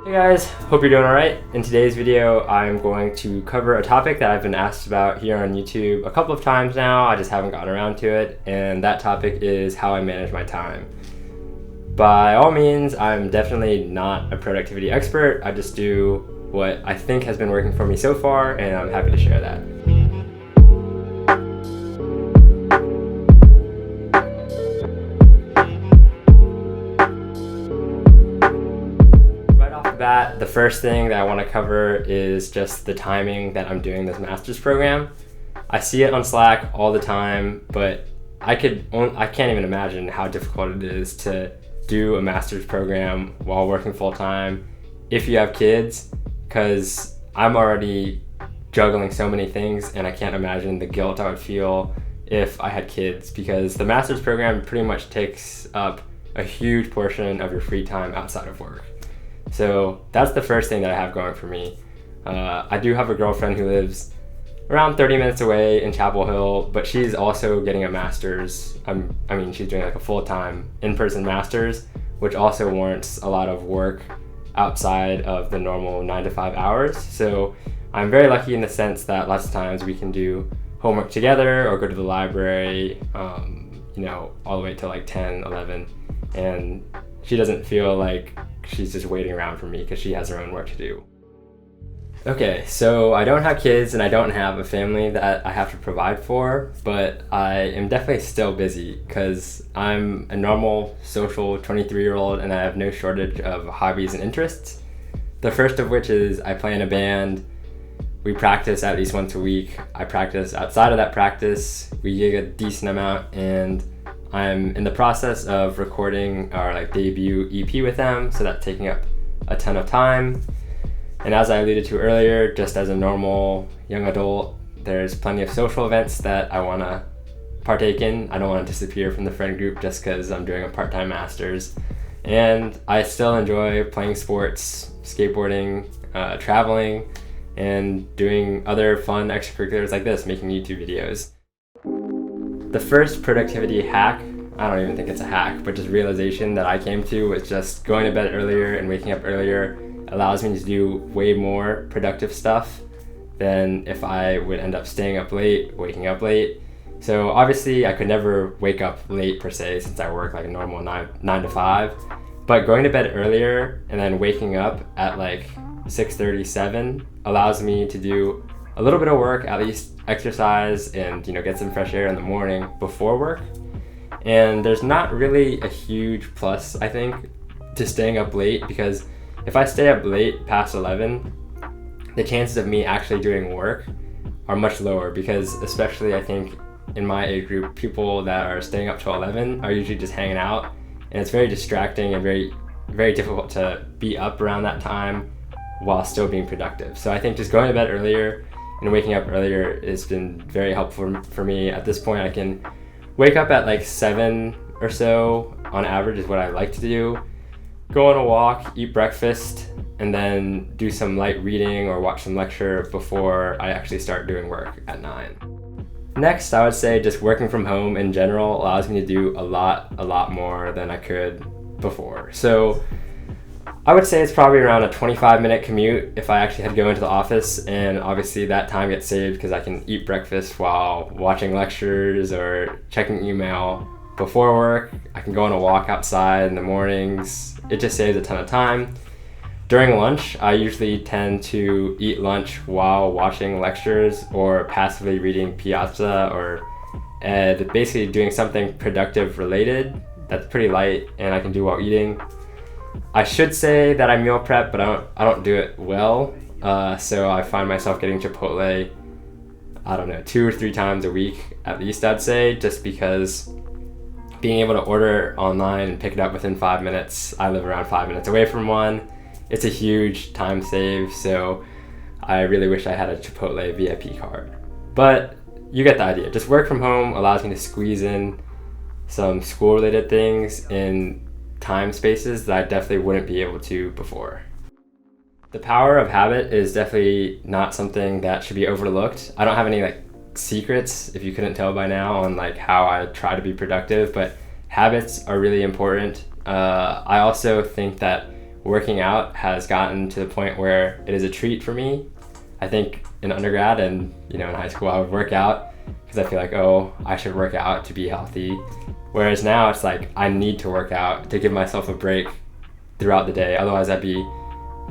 Hey guys, hope you're doing alright. In today's video, I'm going to cover a topic that I've been asked about here on YouTube a couple of times now. I just haven't gotten around to it, and that topic is how I manage my time. By all means, I'm definitely not a productivity expert. I just do what I think has been working for me so far, and I'm happy to share that. The first thing that I want to cover is just the timing that I'm doing this master's program. I see it on Slack all the time, but I can't even imagine how difficult it is to do a master's program while working full-time if you have kids, because I'm already juggling so many things and I can't imagine the guilt I would feel if I had kids, because the master's program pretty much takes up a huge portion of your free time outside of work. So that's the first thing that I have going for me. I do have a girlfriend who lives around 30 minutes away in Chapel Hill, but she's also getting a master's. She's doing like a full-time in-person master's, which also warrants a lot of work outside of the normal 9 to 5 hours. So I'm very lucky in the sense that lots of times we can do homework together or go to the library, all the way till like 10, 11, and she doesn't feel like she's just waiting around for me because she has her own work to do. Okay, so I don't have kids and I don't have a family that I have to provide for, but I am definitely still busy because I'm a normal, social 23-year-old and I have no shortage of hobbies and interests. The first of which is I play in a band. We practice at least once a week. I practice outside of that practice. We gig a decent amount, and I'm in the process of recording our debut EP with them, so that's taking up a ton of time. And as I alluded to earlier, just as a normal young adult, there's plenty of social events that I want to partake in. I don't want to disappear from the friend group just because I'm doing a part-time master's. And I still enjoy playing sports, skateboarding, traveling, and doing other fun extracurriculars like this, making YouTube videos. The first productivity hack, I don't even think it's a hack, but just realization that I came to was just going to bed earlier and waking up earlier allows me to do way more productive stuff than if I would end up staying up late, waking up late. So obviously I could never wake up late per se, since I work like a normal 9 to 5, but going to bed earlier and then waking up at like 6:37 allows me to do a little bit of work, at least exercise, and get some fresh air in the morning before work. And there's not really a huge plus, I think, to staying up late, because if I stay up late past 11, the chances of me actually doing work are much lower, because especially I think in my age group, people that are staying up till 11 are usually just hanging out, and it's very distracting and very, very difficult to be up around that time while still being productive. So I think just going to bed earlier and waking up earlier has been very helpful for me. At this point, I can wake up at like 7 or so on average is what I like to do. Go on a walk, eat breakfast, and then do some light reading or watch some lecture before I actually start doing work at 9. Next, I would say just working from home in general allows me to do a lot more than I could before. So I would say it's probably around a 25-minute commute if I actually had to go into the office, and obviously that time gets saved because I can eat breakfast while watching lectures or checking email before work. I can go on a walk outside in the mornings. It just saves a ton of time. During lunch, I usually tend to eat lunch while watching lectures or passively reading Piazza or Ed, basically doing something productive related that's pretty light and I can do while eating. I should say that I meal prep, but I don't do it well. So I find myself getting Chipotle, 2 or 3 times a week at least, I'd say, just because being able to order online and pick it up within 5 minutes, I live around 5 minutes away from one. It's a huge time save, so I really wish I had a Chipotle VIP card. But you get the idea. Just work from home allows me to squeeze in some school-related things in time spaces that I definitely wouldn't be able to before. The power of habit is definitely not something that should be overlooked. I don't have any secrets, if you couldn't tell by now, on how I try to be productive, but habits are really important. I also think that working out has gotten to the point where it is a treat for me. I think in undergrad and in high school I would work out because I feel like, oh, I should work out to be healthy. Whereas now it's like I need to work out to give myself a break throughout the day. Otherwise I'd be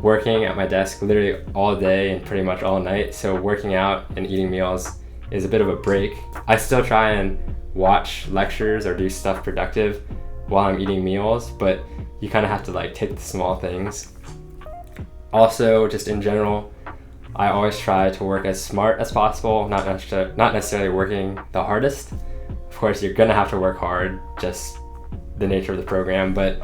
working at my desk literally all day and pretty much all night. So working out and eating meals is a bit of a break. I still try and watch lectures or do stuff productive while I'm eating meals, but you kind of have to like take the small things. Also, just in general, I always try to work as smart as possible, not necessarily working the hardest. Of course, you're gonna have to work hard, just the nature of the program, but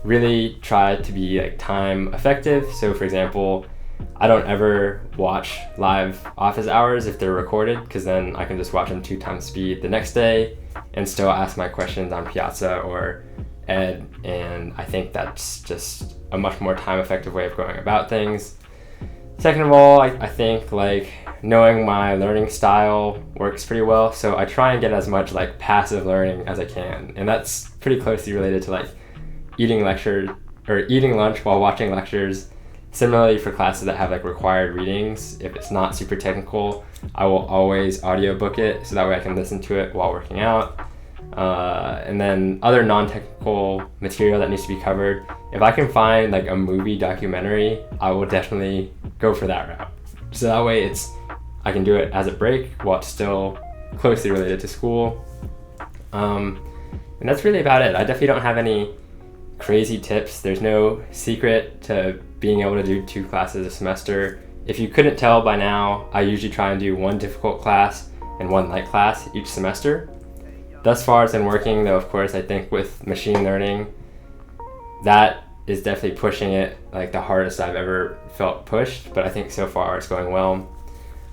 really try to be like time effective. So for example, I don't ever watch live office hours if they're recorded, because then I can just watch them 2x speed the next day and still ask my questions on Piazza or Ed, and I think that's just a much more time effective way of going about things. Second of all, I think like knowing my learning style works pretty well, so I try and get as much like passive learning as I can, and that's pretty closely related to like eating lunch while watching lectures. Similarly for classes that have like required readings, if it's not super technical, I will always audiobook it so that way I can listen to it while working out. And then other non-technical material that needs to be covered, if I can find like a movie documentary, I will definitely go for that route. So that way I can do it as a break while it's still closely related to school. And that's really about it. I definitely don't have any crazy tips. There's no secret to being able to do 2 classes a semester. If you couldn't tell by now, I usually try and do 1 difficult class and 1 light class each semester. Thus far it's been working, though of course I think with machine learning, that is definitely pushing it like the hardest I've ever felt pushed, but I think so far it's going well.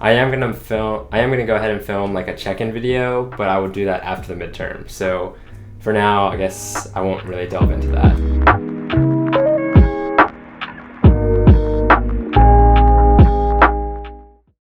I am gonna go ahead and film like a check-in video, but I will do that after the midterm. So for now, I guess I won't really delve into that.